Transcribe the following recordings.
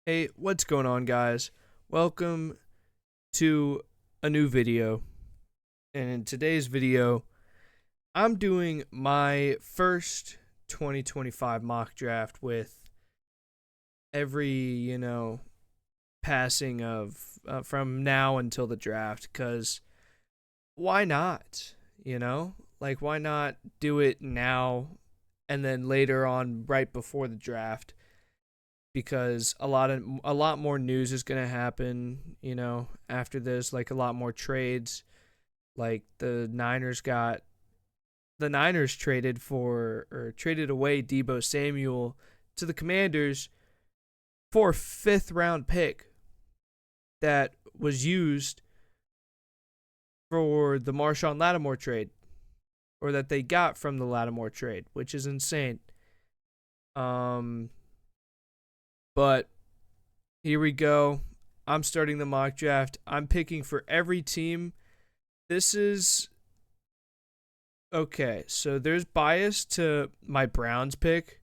Hey, what's going on, guys? Welcome to a new video. And in today's video, I'm doing my first 2025 mock draft with every, passing of from now until the draft. Because why not? Like, why not do it now and then later on, right before the draft? Because a lot more news is going to happen, after this, like a lot more trades. Like the Niners traded away Debo Samuel to the Commanders for a 5th round pick that was used for the Marshawn Lattimore trade, or that they got from the Lattimore trade, which is insane. But here we go. I'm starting the mock draft. I'm picking for every team. This is okay. So there's bias to my Browns pick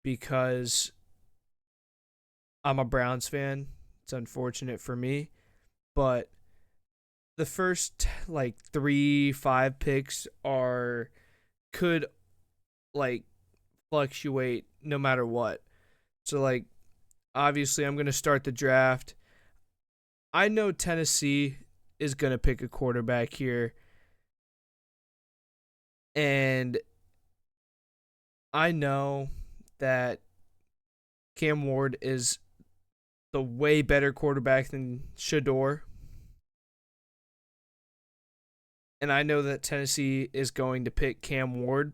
because I'm a Browns fan. It's unfortunate for me, but the first like 3-5 picks are could like fluctuate no matter what. So like obviously I'm going to start the draft. I know Tennessee is going to pick a quarterback here. And I know that Cam Ward is the way better quarterback than Shador. And I know that Tennessee is going to pick Cam Ward.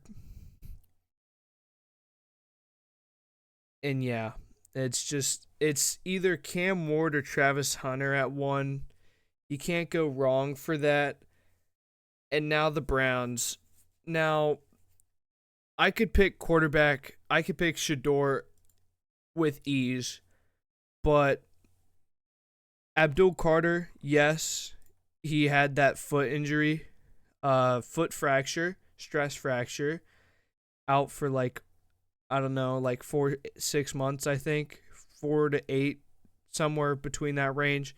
And yeah, it's either Cam Ward or Travis Hunter at 1. You can't go wrong for that. And now the Browns. Now, I could pick quarterback. I could pick Shador with ease. But Abdul Carter, yes, he had that foot injury, foot fracture, stress fracture, out for like, I don't know, like 4-6 months, I think, 4 to 8, somewhere between that range.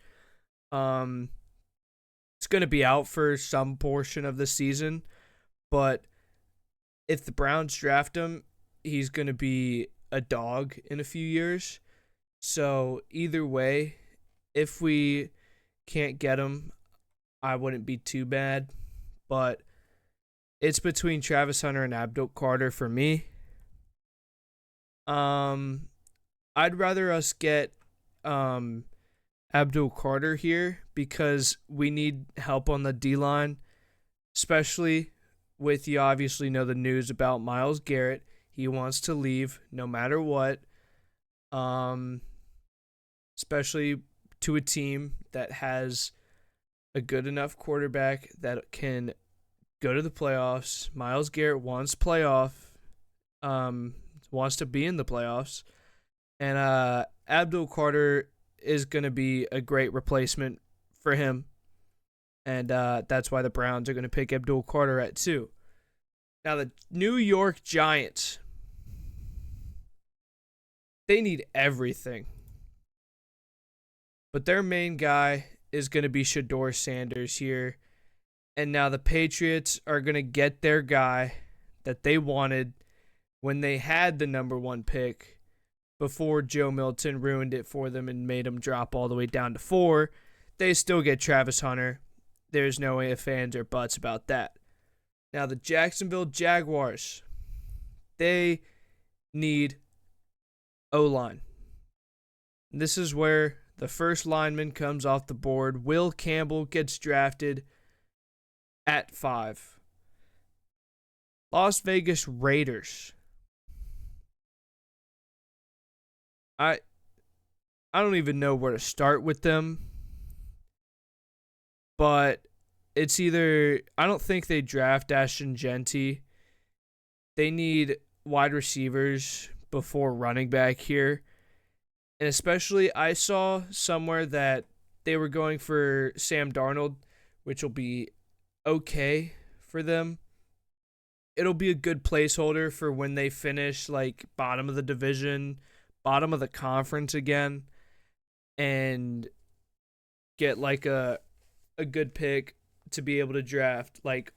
It's going to be out for some portion of the season, but if the Browns draft him, he's going to be a dog in a few years. So either way, if we can't get him, I wouldn't be too bad. But it's between Travis Hunter and Abdul Carter for me. I'd rather us get Abdul Carter here because we need help on the D line, especially with, you obviously know the news about Myles Garrett. He wants to leave no matter what. Especially to a team that has a good enough quarterback that can go to the playoffs. Myles Garrett wants wants to be in the playoffs. And Abdul Carter is going to be a great replacement for him. And that's why the Browns are going to pick Abdul Carter at 2. Now, the New York Giants, they need everything. But their main guy is going to be Shador Sanders here. And now the Patriots are going to get their guy that they wanted when they had the number 1 pick before Joe Milton ruined it for them and made them drop all the way down to 4. They still get Travis Hunter. There's no ifs, ands, or buts about that. Now the Jacksonville Jaguars, they need O-line. This is where the first lineman comes off the board. Will Campbell gets drafted at 5. Las Vegas Raiders. I don't even know where to start with them. But it's either, I don't think they draft Ashton Genty. They need wide receivers before running back here. And especially, I saw somewhere that they were going for Sam Darnold, which will be okay for them. It'll be a good placeholder for when they finish like bottom of the division, bottom of the conference again and get like a good pick to be able to draft like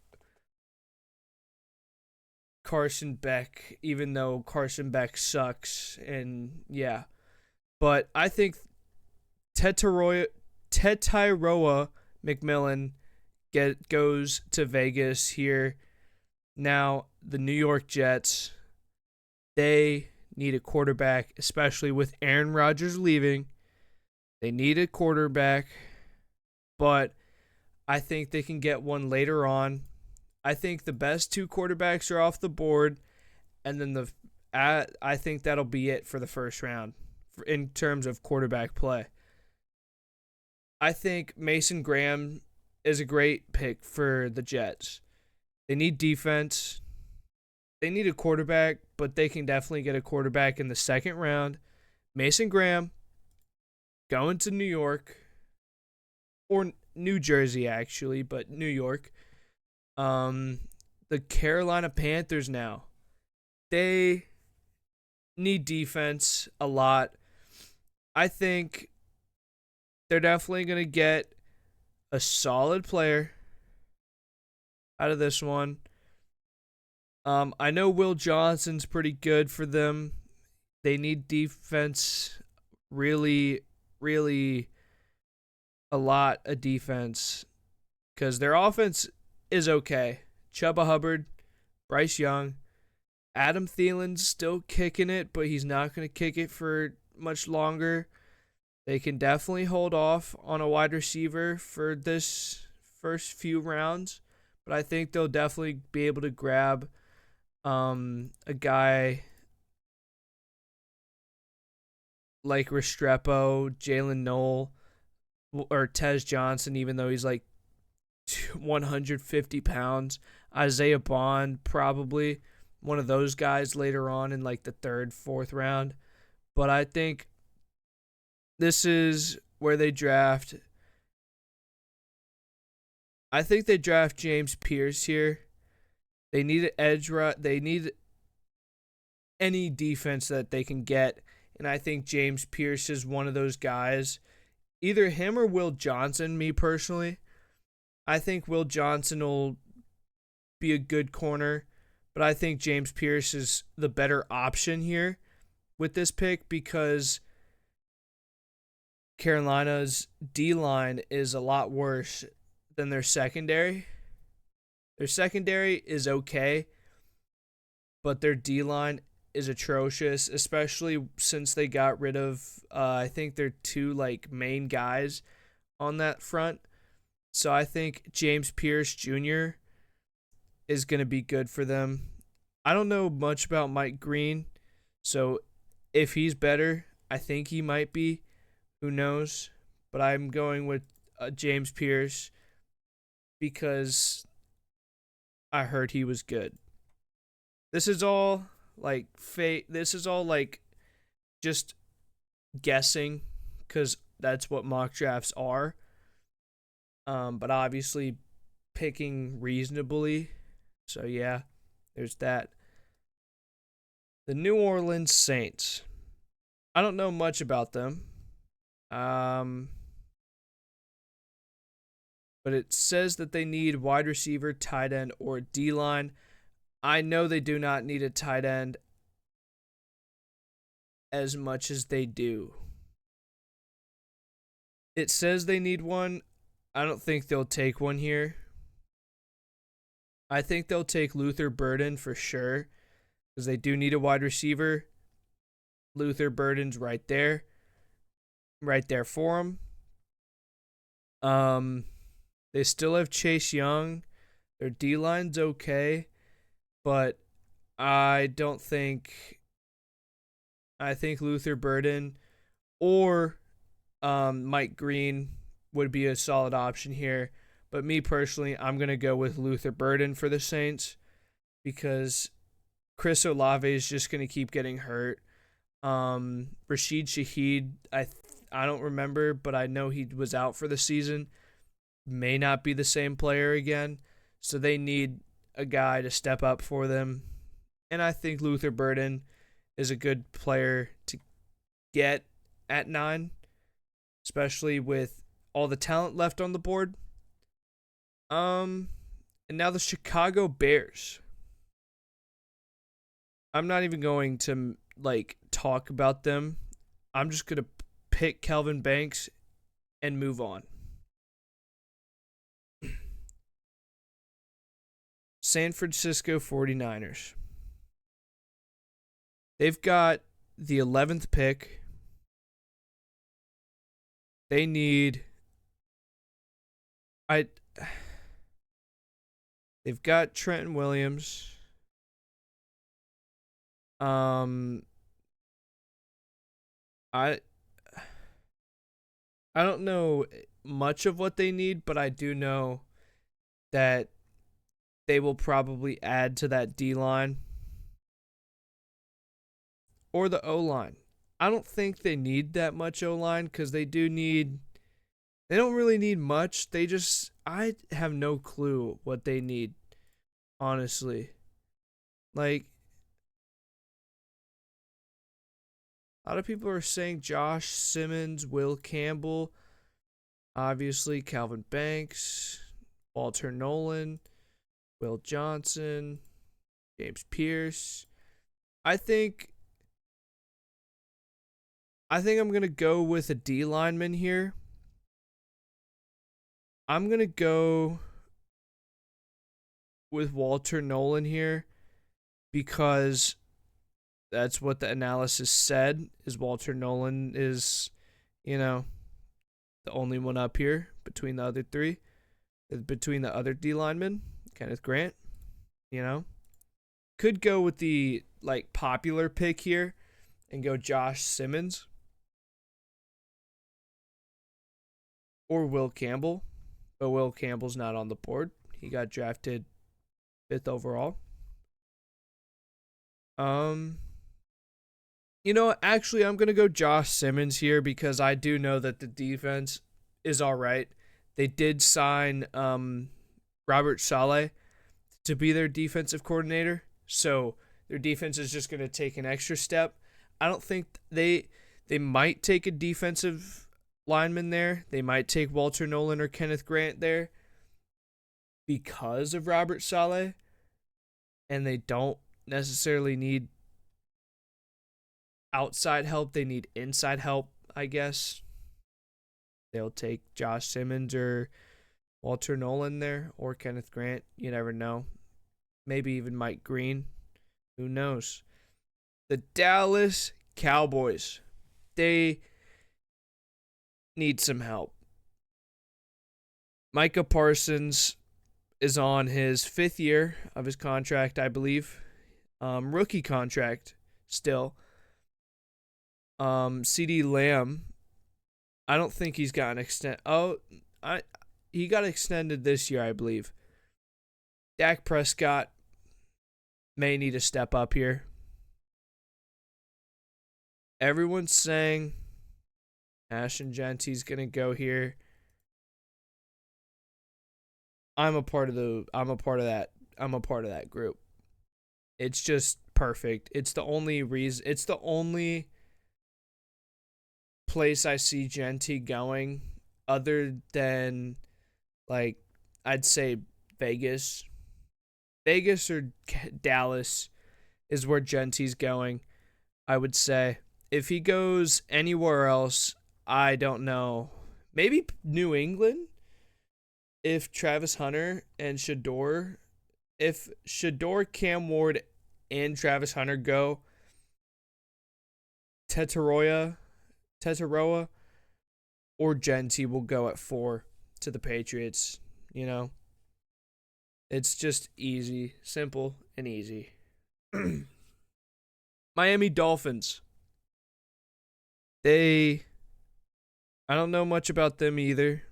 Carson Beck, even though Carson Beck sucks. And yeah, but I think Tetaroa McMillan goes to Vegas here. Now, the New York Jets, they need a quarterback, especially with Aaron Rodgers leaving. They need a quarterback, but I think they can get one later on. I think the best two quarterbacks are off the board, and then I think that'll be it for the first round in terms of quarterback play. I think Mason Graham is a great pick for the Jets. They need defense. They need a quarterback, but they can definitely get a quarterback in the second round. Mason Graham going to New York or New Jersey, actually, but New York. The Carolina Panthers now, they need defense a lot. I think they're definitely going to get a solid player out of this one. I know Will Johnson's pretty good for them. They need defense, really, really a lot of defense, because their offense is okay. Chuba Hubbard, Bryce Young, Adam Thielen's still kicking it, but he's not going to kick it for much longer. They can definitely hold off on a wide receiver for this first few rounds, but I think they'll definitely be able to grab a guy like Restrepo, Jalen Noel, or Tez Johnson, even though he's like 150 pounds. Isaiah Bond, probably one of those guys later on in like the third, fourth round. But I think this is where they draft. I think they draft James Pierce here. They need an edge rush. They need any defense that they can get. And I think James Pierce is one of those guys. Either him or Will Johnson, me personally. I think Will Johnson will be a good corner, but I think James Pierce is the better option here with this pick because Carolina's D-line is a lot worse than their secondary. Their secondary is okay, but their D-line is atrocious, especially since they got rid of, I think their two like main guys on that front. So I think James Pierce Jr. is going to be good for them. I don't know much about Mike Green, so if he's better, I think he might be. Who knows? But I'm going with James Pierce because I heard he was good. This is all like fate. This is all like just guessing because that's what mock drafts are. But obviously picking reasonably. So yeah, there's that. The New Orleans Saints. I don't know much about them. But it says that they need wide receiver, tight end, or D-line. I know they do not need a tight end as much as they do. It says they need one. I don't think they'll take one here. I think they'll take Luther Burden for sure because they do need a wide receiver. Luther Burden's right there for them. They still have Chase Young. Their D-line's okay, but I think Luther Burden or Mike Green would be a solid option here. But me personally, I'm going to go with Luther Burden for the Saints because Chris Olave is just going to keep getting hurt. Rashid Shaheed, I don't remember, but I know he was out for the season. May not be the same player again. So they need a guy to step up for them. And I think Luther Burden is a good player get at 9, especially with all the talent left on the board. And now the Chicago Bears. I'm not even going to like talk about them. I'm just going to pick Kelvin Banks and move on. San Francisco 49ers. They've got the 11th pick. They need they've got Trenton Williams. I don't know much of what they need, but I do know that they will probably add to that D line or the O line. I don't think they need that much O line because they don't really need much. I have no clue what they need, honestly. Like, a lot of people are saying Josh Simmons, Will Campbell, obviously Calvin Banks, Walter Nolan, Will Johnson, James Pierce. I think I'm going to go with a D lineman here. I'm going to go with Walter Nolan here because that's what the analysis said, is Walter Nolan is, the only one up here between the other three, between the other D linemen, Kenneth Grant, Could go with the, popular pick here and go Josh Simmons or Will Campbell, but Will Campbell's not on the board. He got drafted 5th overall. Actually, I'm going to go Josh Simmons here because I do know that the defense is all right. They did sign Robert Saleh to be their defensive coordinator, so their defense is just going to take an extra step. I don't think they might take a defensive lineman there. They might take Walter Nolan or Kenneth Grant there because of Robert Saleh, and they don't necessarily need outside help. They need inside help, I guess. They'll take Josh Simmons or Walter Nolan there or Kenneth Grant. You never know. Maybe even Mike Green. Who knows? The Dallas Cowboys. They need some help. Micah Parsons is on his 5th year of his contract, I believe. Rookie contract still. CeeDee Lamb, I don't think he's got an extent. He got extended this year, I believe. Dak Prescott may need a step up here. Everyone's saying Ashton Genty's gonna go here. I'm a part of that group. It's just perfect. It's the only place I see Genty going other than, I'd say Vegas. Vegas or Dallas is where Genty's going, I would say. If he goes anywhere else, I don't know. Maybe New England? If Travis Hunter and Shedeur, if Shedeur, Cam Ward, and Travis Hunter go, Tetaroa, or Genty will go at 4 to the Patriots. It's just easy, simple, and easy. Miami Dolphins. I don't know much about them either.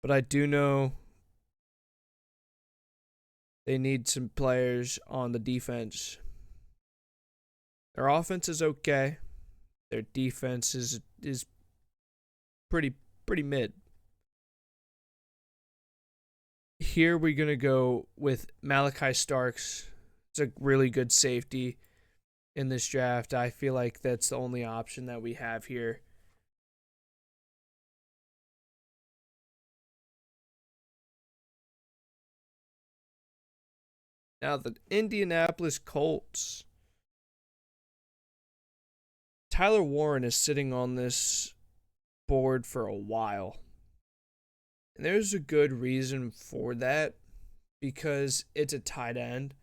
But I do know they need some players on the defense. Their offense is okay. Their defense is pretty mid. Here we're going to go with Malachi Starks. It's a really good safety. in this draft. I feel like that's the only option that we have here. Now, the Indianapolis Colts. Tyler Warren is sitting on this board for a while. And there's a good reason for that because it's a tight end.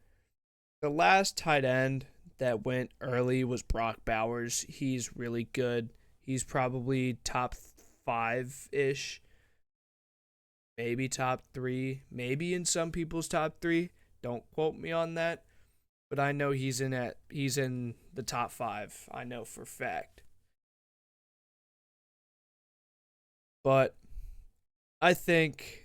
The last tight end that went early was Brock Bowers. He's really good. He's probably top 5-ish, maybe top 3, maybe in some people's top 3. Don't quote me on that, but I know he's in the top 5. I know for a fact. But I think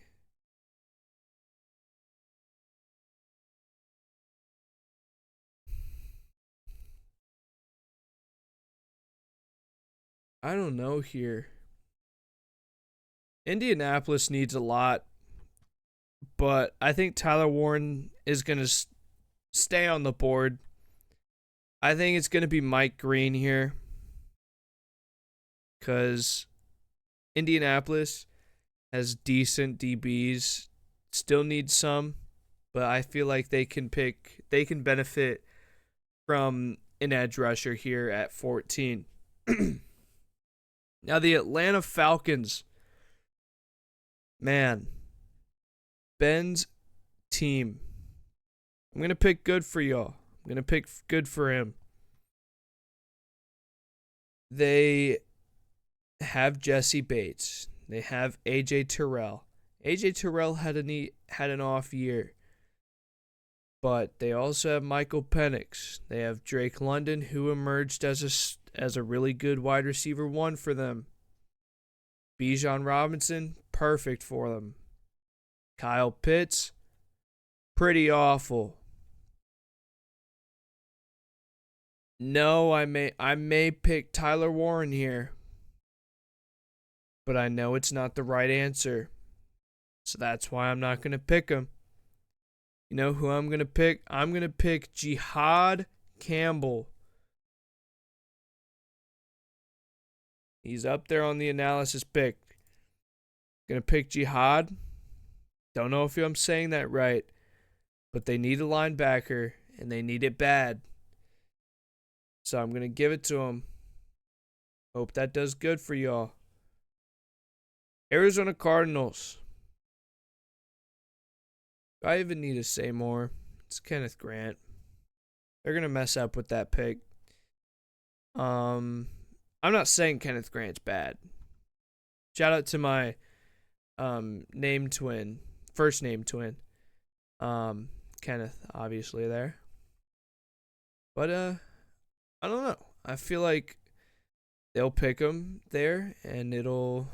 I don't know here. Indianapolis needs a lot, but I think Tyler Warren is going to stay on the board. I think it's going to be Mike Green here because Indianapolis has decent DBs, still needs some, but I feel like they can benefit from an edge rusher here at 14. Now the Atlanta Falcons. Man, Ben's team. I'm going to pick good for y'all. I'm going to pick good for him. They have Jesse Bates. They have AJ Terrell. AJ Terrell had an off year. But they also have Michael Penix. They have Drake London, who emerged as a really good wide receiver 1 for them. Bijan Robinson, perfect for them. Kyle Pitts, pretty awful. No, I may pick Tyler Warren here, but I know it's not the right answer. So that's why I'm not going to pick him. You know who I'm going to pick? I'm going to pick Jihad Campbell. He's up there on the analysis pick. Going to pick Jihad. Don't know if I'm saying that right, but they need a linebacker, and they need it bad. So I'm going to give it to him. Hope that does good for y'all. Arizona Cardinals. Do I even need to say more? It's Kenneth Grant. They're going to mess up with that pick. I'm not saying Kenneth Grant's bad. Shout out to my name twin, first name twin. Kenneth, obviously there. But I don't know. I feel like they'll pick him there and it'll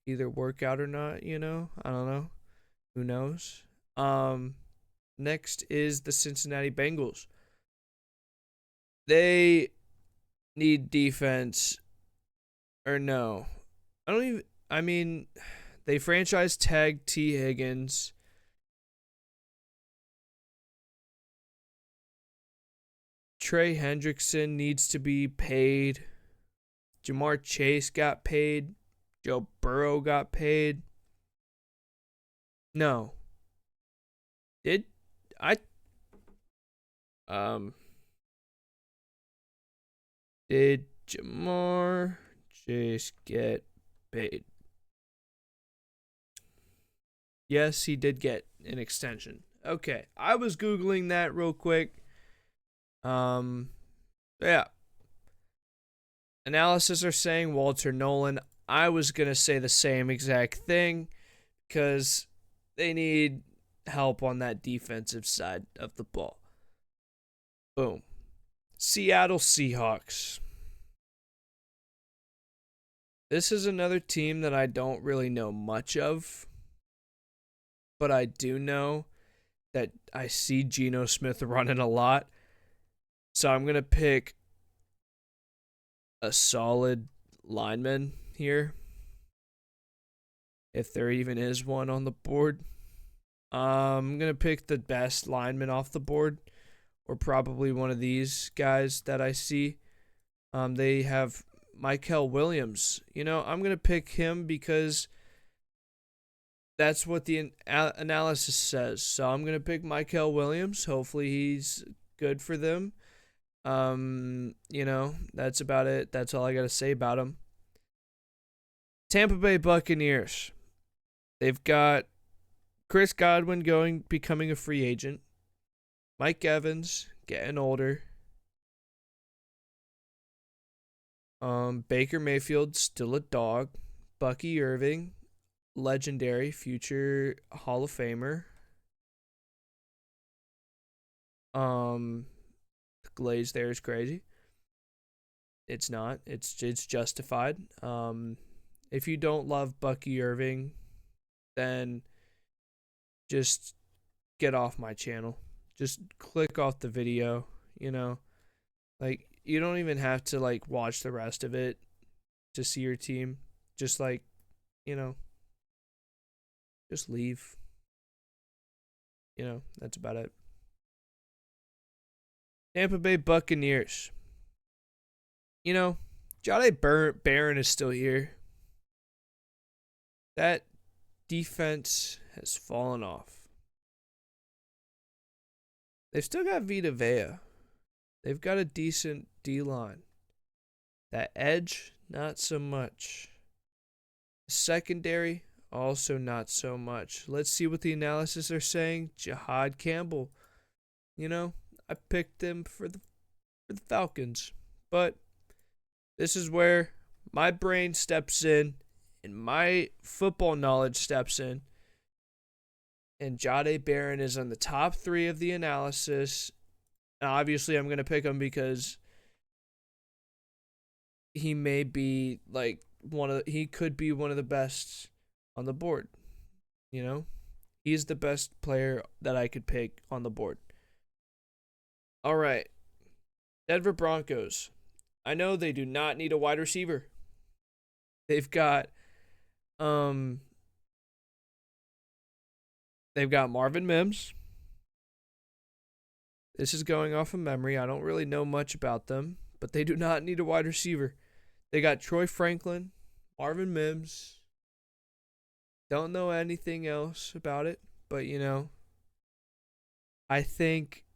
either work out or not, I don't know. Who knows? Next is the Cincinnati Bengals. They need defense. Or no. They franchise tag T. Higgins. Trey Hendrickson needs to be paid. Jamar Chase got paid. Joe Burrow got paid. No. Did Jamar Chase get paid? Yes, he did get an extension. Okay, I was Googling that real quick. Yeah. Analysis are saying Walter Nolan. I was going to say the same exact thing because they need help on that defensive side of the ball. Boom. Seattle Seahawks. This is another team that I don't really know much of, but I do know that I see Geno Smith running a lot. So I'm going to pick a solid lineman here, if there even is one on the board. I'm going to pick the best lineman off the board, or probably one of these guys that I see. They have Michael Williams. I'm going to pick him because that's what the analysis says. So I'm going to pick Michael Williams. Hopefully he's good for them. That's about it. That's all I got to say about him. Tampa Bay Buccaneers. They've got Chris Godwin becoming a free agent. Mike Evans getting older. Baker Mayfield still a dog. Bucky Irving, legendary future Hall of Famer. The glaze there is crazy. It's not. It's justified. If you don't love Bucky Irving, then just get off my channel. Just click off the video, Like, you don't even have to, like, watch the rest of it to see your team. Just, like, just leave. That's about it. Tampa Bay Buccaneers. Jahdae Barron is still here. That defense has fallen off. They've still got Vita Vea. They've got a decent D-line. That edge, not so much. Secondary, also not so much. Let's see what the analysis are saying. Jihad Campbell. I picked him for the Falcons. But this is where my brain steps in and my football knowledge steps in. And Jahdae Barron is on the top 3 of the analysis. And obviously, I'm going to pick him because he may be he could be one of the best on the board. He's the best player that I could pick on the board. All right. Denver Broncos. I know they do not need a wide receiver. They've got Marvin Mims. This is going off of memory. I don't really know much about them, but they do not need a wide receiver. They got Troy Franklin, Marvin Mims. Don't know anything else about it, but I think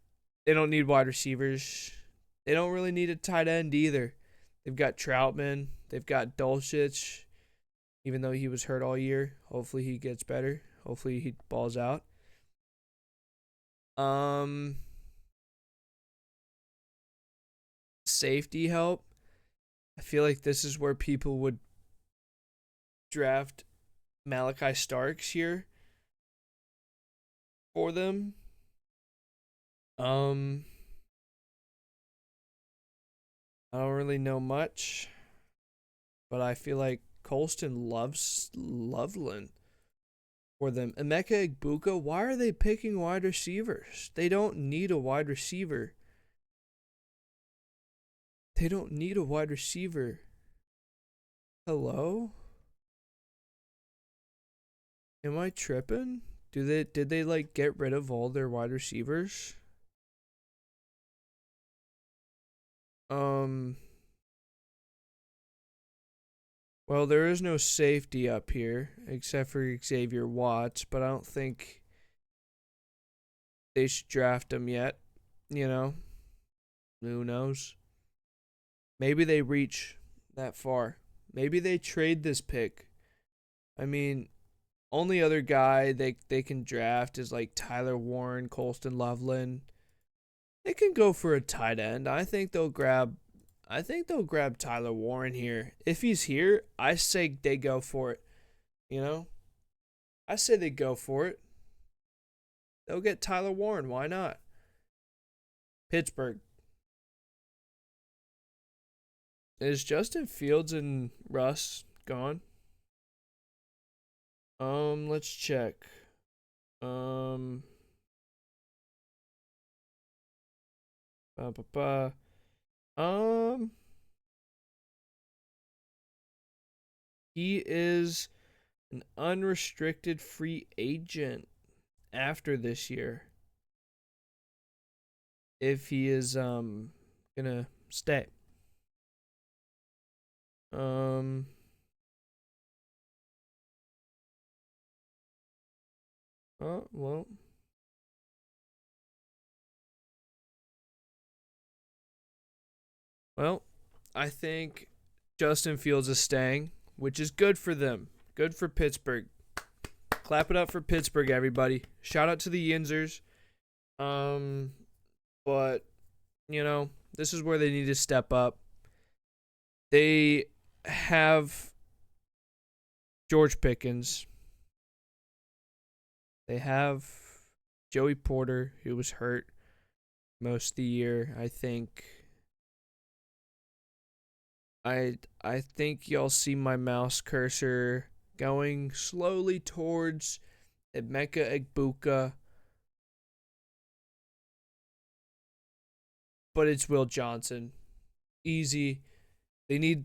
they don't need wide receivers. They don't really need a tight end either. They've got Troutman. They've got Dulcich, even though he was hurt all year. Hopefully he gets better. Hopefully he balls out. Safety help. I feel like this is where people would draft Malachi Starks here for them. I don't really know much, but I feel like Colston loves Loveland for them. Emeka Egbuka, why are they picking wide receivers? They don't need a wide receiver. They don't need a wide receiver. Hello? Am I tripping? Did they like get rid of all their wide receivers? Well, there is no safety up here except for Xavier Watts, but I don't think they should draft him yet. Who knows? Maybe they reach that far. Maybe they trade this pick. I mean, only other guy they can draft is like Tyler Warren, Colston Loveland. They can go for a tight end. I think they'll grab Tyler Warren here. If he's here, I say they go for it. I say they go for it. They'll get Tyler Warren. Why not? Pittsburgh. Is Justin Fields and Russ gone? Let's check. He is an unrestricted free agent after this year. if he is gonna stay. Um oh well, I think Justin Fields is staying, which is good for them. Good for Pittsburgh. Clap it up for Pittsburgh, everybody. Shout out to the Yinzers. Um, but this is where they need to step up. They have George Pickens. They have Joey Porter, who was hurt most of the year. I think y'all see my mouse cursor going slowly towards Emeka Egbuka, but it's Will Johnson. Easy. They need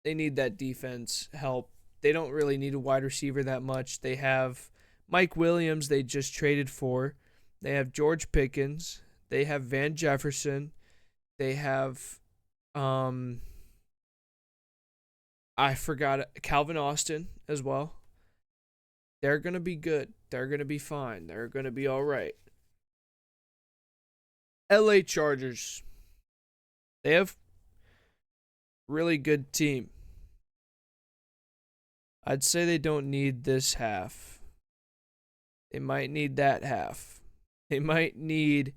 that defense help. They don't really need a wide receiver that much. They have Mike Williams they just traded for. They have George Pickens. They have Van Jefferson. They have I forgot Calvin Austin as well. They're going to be good. They're going to be fine. They're going to be all right. LA Chargers. They have really good team. I'd say they don't need this half. They might need that half. They might need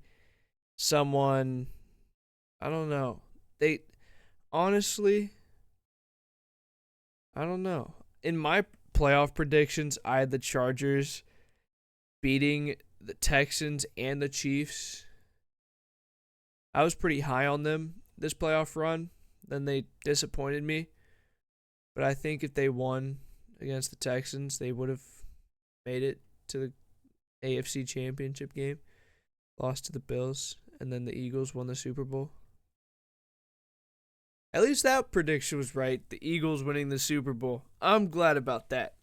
someone, I don't know. They honestly, I don't know. In my playoff predictions, I had the Chargers beating the Texans and the Chiefs. I was pretty high on them this playoff run. Then they disappointed me. But I think if they won against the Texans, they would have made it to the AFC Championship game. Lost to the Bills, and then the Eagles won the Super Bowl. At least that prediction was right. The Eagles winning the Super Bowl. I'm glad about that.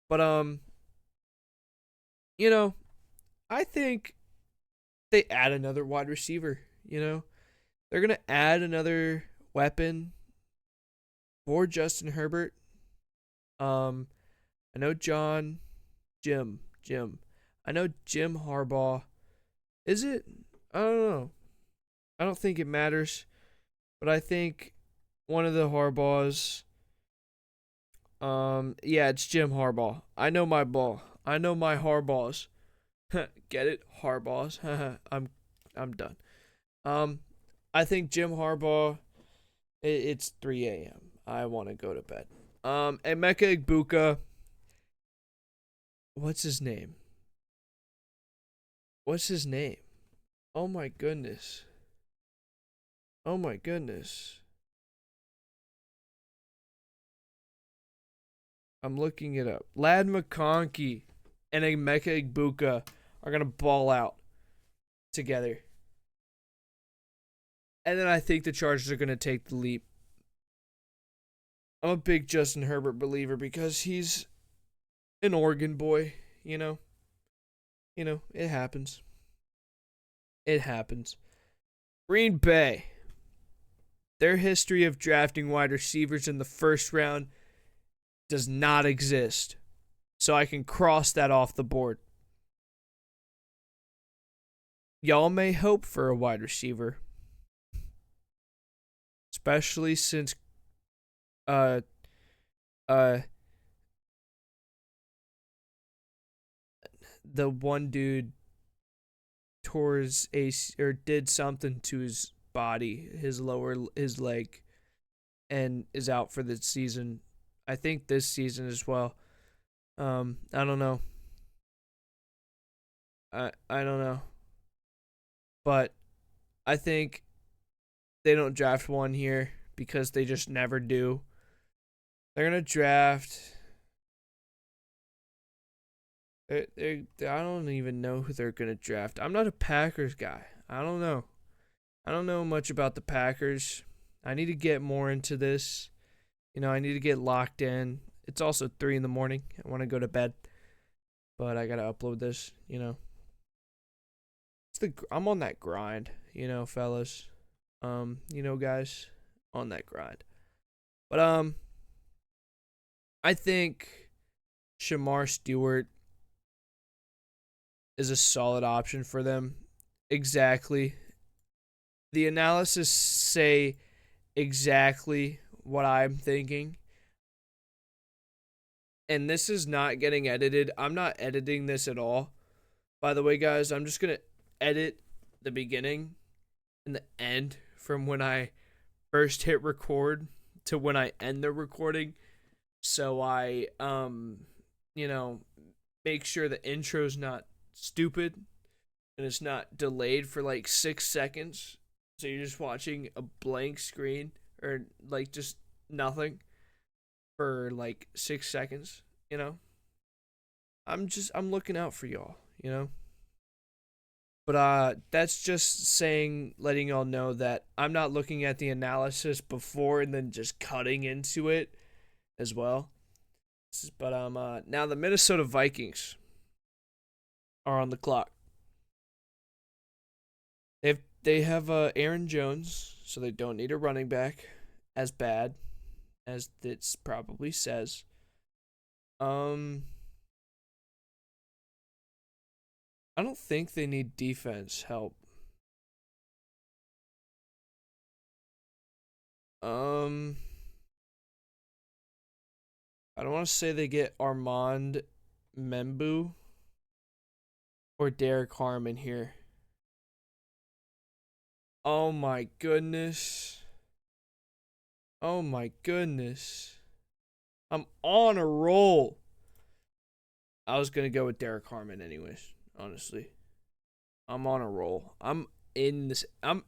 But I think they add another wide receiver, They're going to add another weapon for Justin Herbert. I know Jim. I know Jim Harbaugh. Is it? I don't know. I don't think it matters. But I think one of the Harbaughs. Yeah, it's Jim Harbaugh. I know my ball. I know my Harbaughs. Get it? Harbaughs. I'm done. I think Jim Harbaugh. It's 3 a.m. I want to go to bed. Emeka Egbuka. What's his name? Oh my goodness. I'm looking it up. Lad McConkey and Emeka Egbuka are going to ball out together. And then I think the Chargers are going to take the leap. I'm a big Justin Herbert believer because he's an Oregon boy, it happens. Green Bay. Their history of drafting wide receivers in the first round does not exist. So I can cross that off the board. Y'all may hope for a wide receiver. Especially since the one dude tore his or did something to his body, his leg, and is out for the season. I think this season as well. I don't know. I don't know. But I think they don't draft one here because they just never do. They're going to draft. I don't even know who they're going to draft. I'm not a Packers guy. I don't know. I don't know much about the Packers. I need to get more into this. I need to get locked in. It's also 3 a.m. I want to go to bed. But I got to upload this, I'm on that grind. fellas. Guys, on that grind. But I think Shamar Stewart is a solid option for them. Exactly. The analysis say exactly what I'm thinking. And this is not getting edited. I'm not editing this at all. By the way, guys, I'm just going to edit the beginning and the end from when I first hit record to when I end the recording. So I make sure the intro's not stupid and it's not delayed for like 6 seconds. So you're just watching a blank screen or like just nothing for like 6 seconds. I'm looking out for y'all. But that's just letting y'all know that I'm not looking at the analysis before and then just cutting into it as well. But now the Minnesota Vikings are on the clock. They have Aaron Jones, so they don't need a running back as bad as it probably says. I don't think they need defense help. I don't want to say they get Armand Membu or Derek Harmon here. Oh my goodness. Oh my goodness. I'm on a roll. I was going to go with Derek Harmon anyways, honestly. I'm on a roll. I'm in this I'm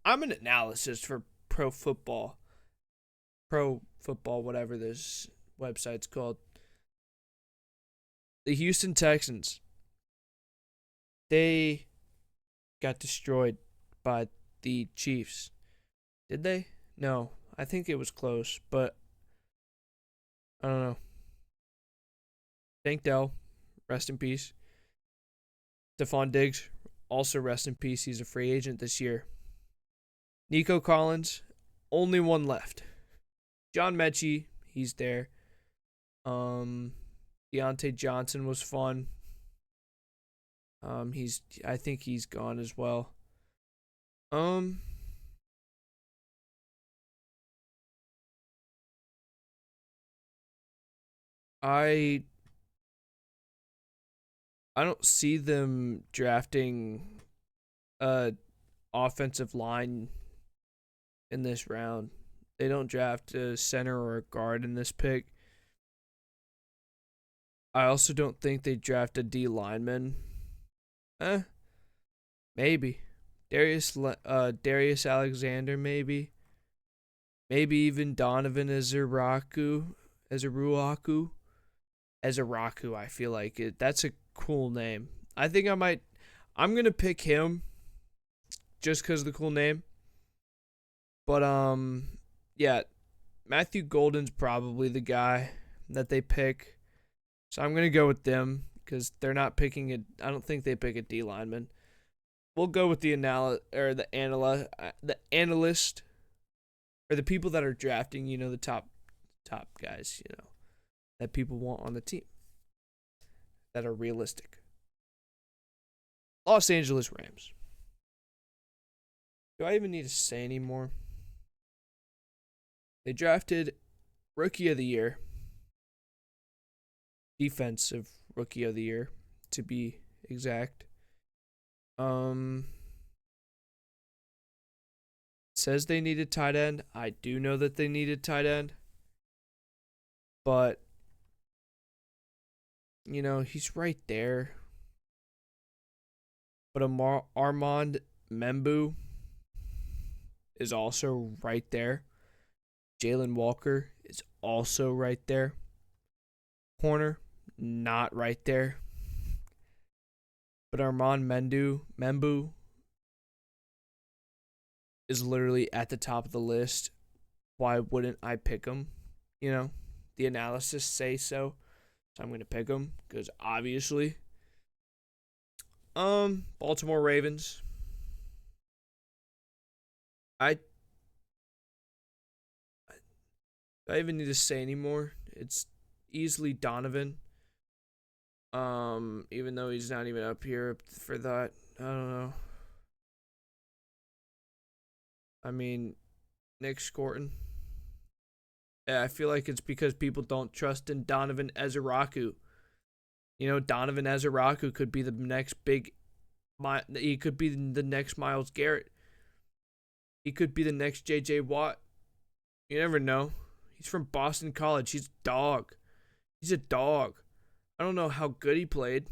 an analysis for pro football, whatever this website's called. The Houston Texans, they got destroyed by the Chiefs. Did they? No, I think it was close, but I don't know. Tank Dell, rest in peace. Stephon Diggs, also rest in peace. He's a free agent this year. Nico Collins, only one left. John Mechie, he's there. Deontay Johnson was fun. I think he's gone as well. I don't see them drafting a offensive line in this round. They don't draft a center or a guard in this pick. I also don't think they draft a D lineman. Maybe. Darius Alexander, maybe. Maybe even Donovan Ezeraku. I feel like it. That's a cool name. I think I'm gonna pick him just because of the cool name. But yeah, Matthew Golden's probably the guy that they pick. So I'm gonna go with them because they're not picking it. I don't think they pick a D lineman. We'll go with the analyst, or the people that are drafting. The top guys. That people want on the team that are realistic. Los Angeles Rams. Do I even need to say any more? They drafted Rookie of the Year, Defensive Rookie of the Year, to be exact. It says they needed tight end. I do know that they needed tight end. But he's right there. But Armand Membu is also right there. Jalen Walker is also right there. Corner, not right there. But Armand Membu is literally at the top of the list. Why wouldn't I pick him? The analysis say so. So I'm going to pick him because obviously. Baltimore Ravens. I do I even need to say anymore. It's easily Donovan. Even though he's not even up here for that. I don't know. I mean, Nick Scorton. Yeah, I feel like it's because people don't trust in Donovan Ezeraku. You know, Donovan Ezeraku could be the next big. He could be the next Myles Garrett. He could be the next J.J. Watt. You never know. He's from Boston College. He's a dog. He's a dog. I don't know how good he played.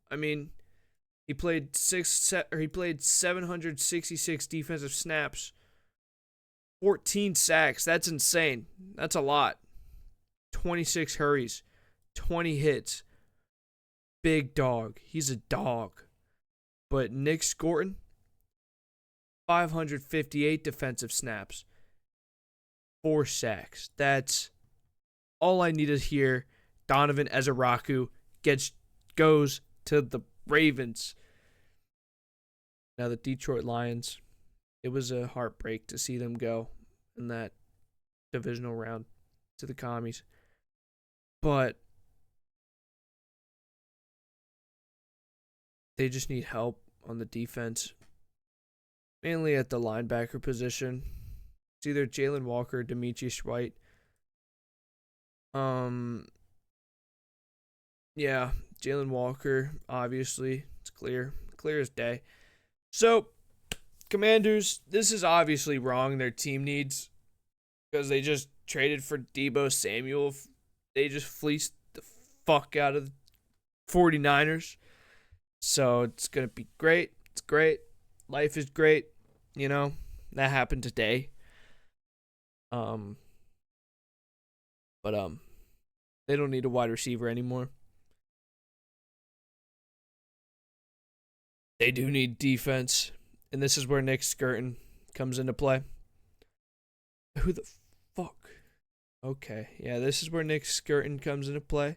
I mean, he played 766 defensive snaps, 14 sacks. That's insane. That's a lot. 26 hurries, 20 hits. Big dog. He's a dog. But Nick Scorton, 558 defensive snaps, 4 sacks. That's all I need to hear. Donovan Ezeraku goes to the Ravens. Now the Detroit Lions, it was a heartbreak to see them go in that divisional round to the Commies. But they just need help on the defense, mainly at the linebacker position. It's either Jalen Walker or Demetrius White. Yeah, Jalen Walker, obviously. It's clear as day. So, Commanders, this is obviously wrong, their team needs, because they just traded for Deebo Samuel. They just fleeced the fuck out of the 49ers. So, it's going to be great. It's great. Life is great. You know, that happened today. But they don't need a wide receiver anymore. They do need defense, and this is where Nick Skurton comes into play. Who the fuck? Okay, yeah, this is where Nick Skurton comes into play.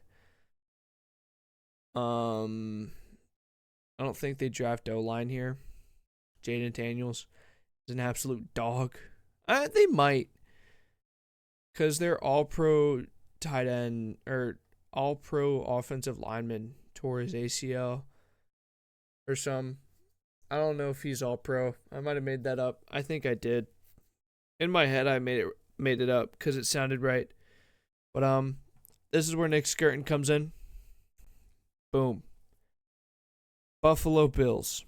I don't think they draft O-line here. Jaden Daniels is an absolute dog. They might, because they're all-pro tight end, or all-pro offensive lineman tore his ACL or some. I don't know if he's all-pro. I might have made that up. I think I did. In my head, I made it up because it sounded right. But this is where Nick Skurton comes in. Boom. Buffalo Bills.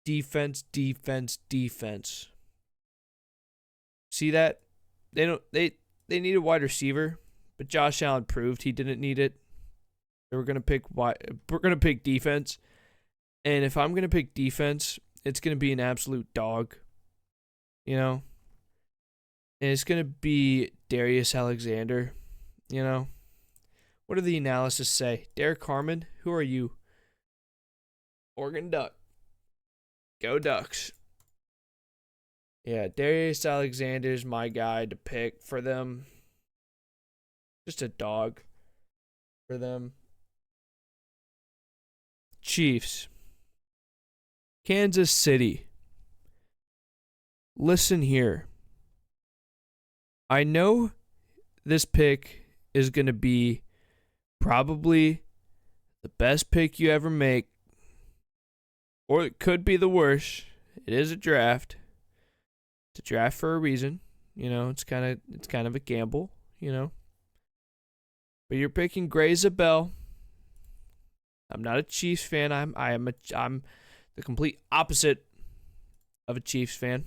Defense. See that? They need a wide receiver, but Josh Allen proved he didn't need it. We're gonna pick defense. And if I'm going to pick defense, it's going to be an absolute dog. You know? And it's going to be Darius Alexander. You know? What do the analysis say? Derek Harmon, who are you? Oregon Duck. Go Ducks. Yeah, Darius Alexander's my guy to pick for them. Just a dog for them. Chiefs. Kansas City. Listen here. I know this pick is going to be probably the best pick you ever make, or it could be the worst. It is a draft. It's a draft for a reason. You know, it's kind of a gamble, you know. But you're picking Gray Zabel. I'm not a Chiefs fan. I'm the complete opposite of a Chiefs fan.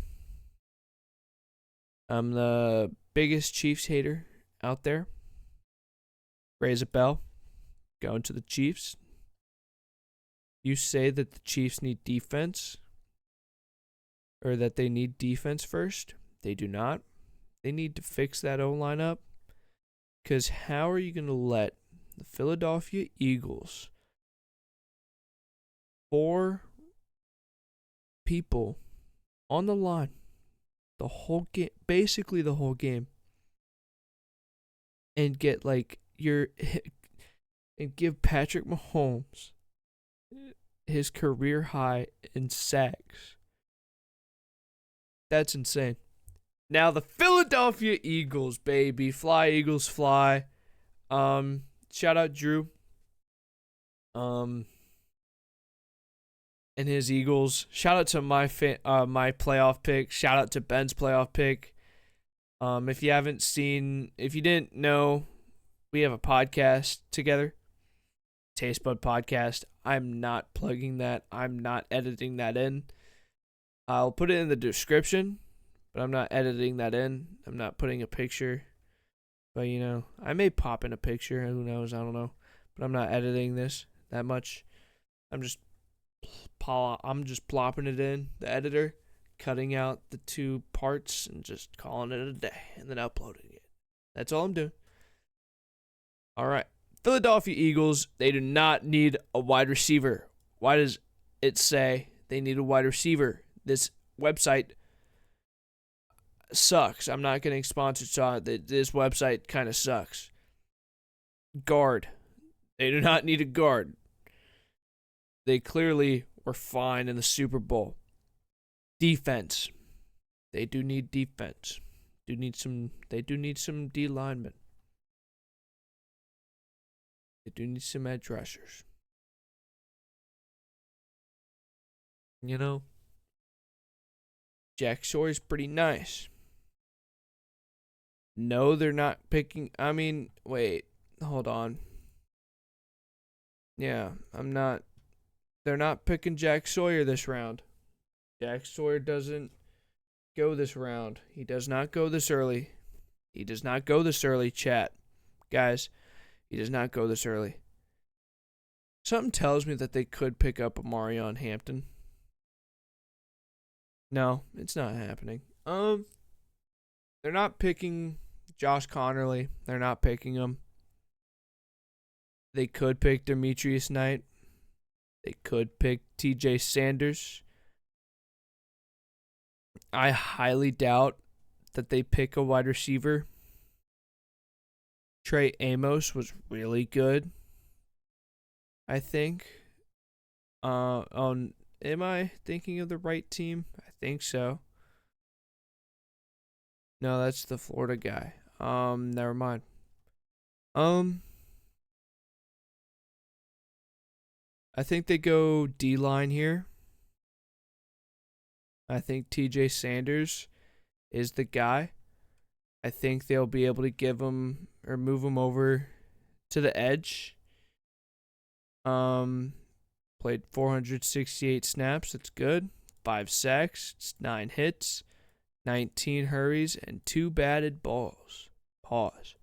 I'm the biggest Chiefs hater out there. Raise a bell. Going to the Chiefs. You say that the Chiefs need defense, or that they need defense first. They do not. They need to fix that O-line up. Because how are you going to let the Philadelphia Eagles, 4 people on the line the whole game, basically the whole game, and get and give Patrick Mahomes his career high in sacks That's insane. Now the Philadelphia Eagles, baby. Fly, Eagles, fly. Shout out Drew. And his Eagles. Shout out to my playoff pick. Shout out to Ben's playoff pick. If you didn't know, we have a podcast together. Taste Bud Podcast. I'm not plugging that. I'm not editing that in. I'll put it in the description, but I'm not editing that in. I'm not putting a picture. But, I may pop in a picture. Who knows? I don't know. But I'm not editing this that much. I'm just plopping it in the editor, cutting out the 2 parts, and just calling it a day, and then uploading it. That's all I'm doing. All right. Philadelphia Eagles, they do not need a wide receiver. Why does it say they need a wide receiver? This website sucks. I'm not getting sponsored, so this website kind of sucks. Guard. They do not need a guard. They clearly were fine in the Super Bowl. Defense. They do need defense. They do need some D linemen. They do need some edge rushers. Jack Sawyer's pretty nice. No, they're not picking. Wait. Hold on. Yeah, they're not picking Jack Sawyer this round. Jack Sawyer doesn't go this round. He does not go this early. He does not go this early, chat. Guys, he does not go this early. Something tells me that they could pick up Omarion Hampton. No, it's not happening. They're not picking Josh Connerly. They're not picking him. They could pick Demetrius Knight. They could pick TJ Sanders. I highly doubt that they pick a wide receiver. Trey Amos was really good, I think. Am I thinking of the right team? I think so. No, that's the Florida guy. Never mind. I think they go D-line here. I think TJ Sanders is the guy. I think they'll be able to give him or move him over to the edge. Played 468 snaps. That's good. 5 sacks, 9 hits, 19 hurries, and 2 batted balls. Pause.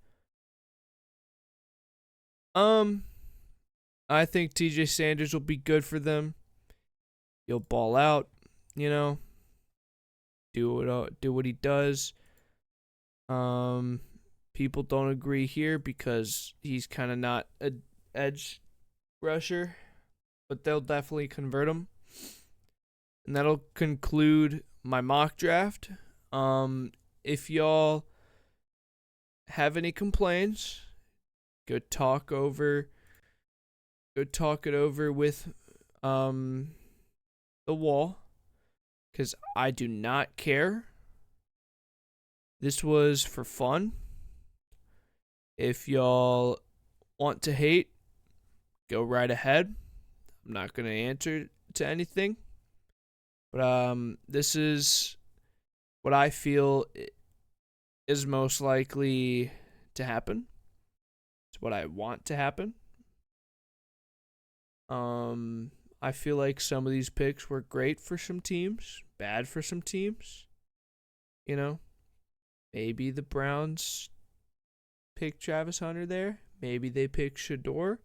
I think TJ Sanders will be good for them. He'll ball out, do what he does. People don't agree here because he's kind of not an edge rusher, but they'll definitely convert him. And that'll conclude my mock draft. If y'all have any complaints, go talk it over with the wall, because I do not care. This was for fun. If y'all want to hate, go right ahead. I'm not going to answer to anything. But this is what I feel is most likely to happen. It's what I want to happen. I feel like some of these picks were great for some teams, bad for some teams. Maybe the Browns pick Travis Hunter there. Maybe they pick Shedeur.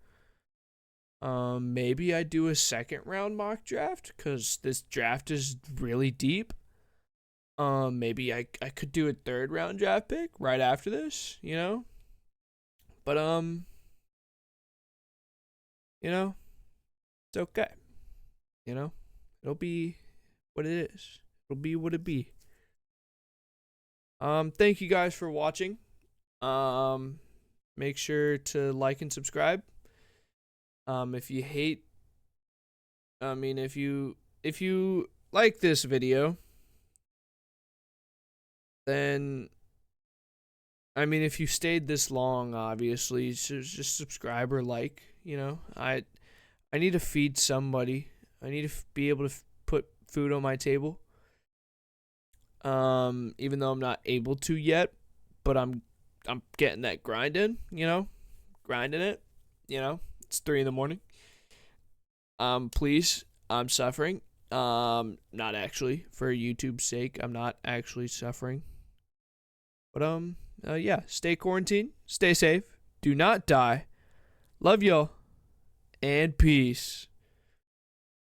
Maybe I do a 2nd round mock draft because this draft is really deep. Maybe I could do a 3rd round draft pick right after this, But it's okay. It'll be what it is. It'll be what it be. Thank you guys for watching. Make sure to like and subscribe. If you hate, if you like this video, then I mean, if you stayed this long, obviously, just subscribe or like. I need to feed somebody. I need to be able to put food on my table. Even though I'm not able to yet, but I'm getting that grind in. Grinding it. It's 3 a.m. Please, I'm suffering. Not actually for YouTube's sake. I'm not actually suffering. But yeah, stay quarantined, stay safe, do not die. Love y'all, and peace.